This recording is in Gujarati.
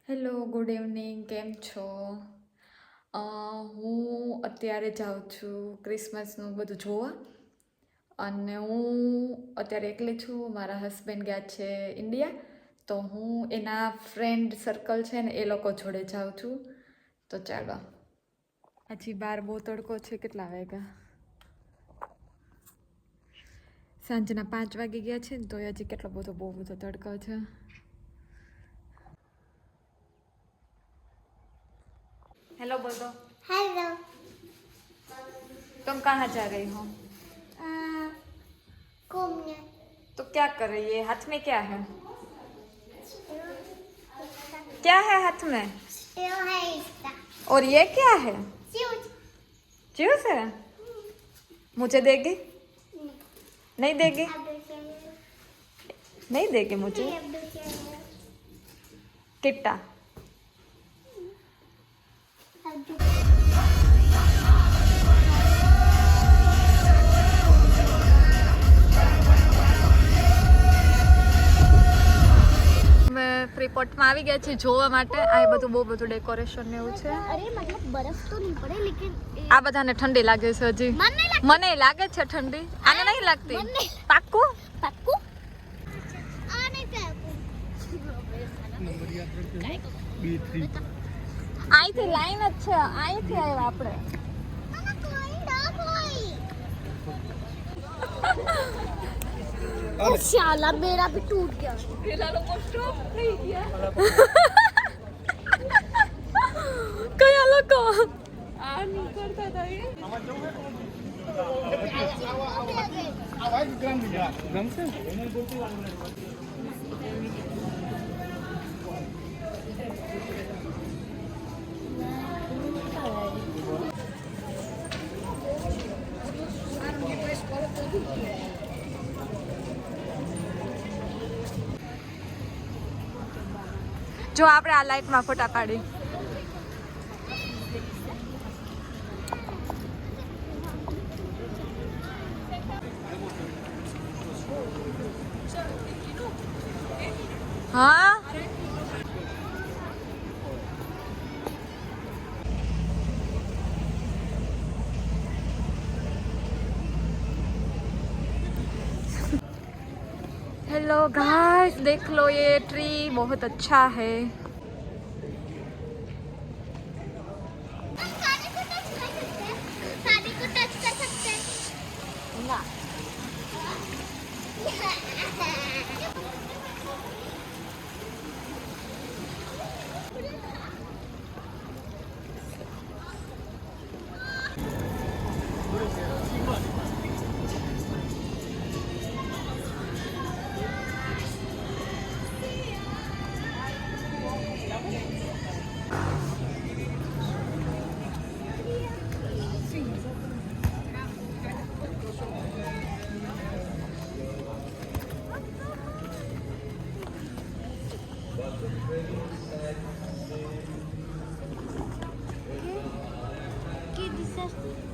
Hello, good evening. કેમ છો? હું અત્યારે જાઉં છું ક્રિસમસનું બધું જોવા, અને હું અત્યારે એકલી છું. મારા હસબન્ડ ગયા છે ઇન્ડિયા, તો હું એના ફ્રેન્ડ સર્કલ છે ને એ લોકો જોડે જાઉં છું. તો ચાલો, હજી બહાર બહુ તડકો છે. કેટલા વાગ્યા? સાંજના 5 વાગી ગયા છે ને તો હજી કેટલો બહુ બધો તડકો છે. हेलो बोल दो. हेलो. तुम कहाँ जा रही हो? घूमने. तो क्या कर रही है? हाथ में क्या है? क्या है हाथ में? सेव है इसका. और ये क्या है? सेव. जूस है? मुझे देगी? नहीं देगी? नहीं देगी मुझे. किट्टा. ફ્રીપોર્ટમાં આવી ગયા છે જોવા માટે. આ બધું બહુ બધું ડેકોરેશન ને એવું છે. अरे मतलब बर्फ तो नहीं पड़े लेकिन આ બધાને ઠંડી લાગે છે હજી. મને લાગે છે ઠંડી. આને નહીં લાગતી. પાક્કું? पक्कू आने का અહીંથી લાઈન જ છે. અહીંથી આવ્યા આપણે. शाला मेरा भी टूट गया. પેલા લોકો સ્ટોપ થઈ ગયા. કયા લોકો? આ નીકળતા હતા એ. જો આપણે આ લાઈટમાં ફોટા પાડી. હા, हेलो गाइस, देख लो ये ट्री बहुत अच्छा है. शादी को टच कर सकते हैं ना. Que disseste?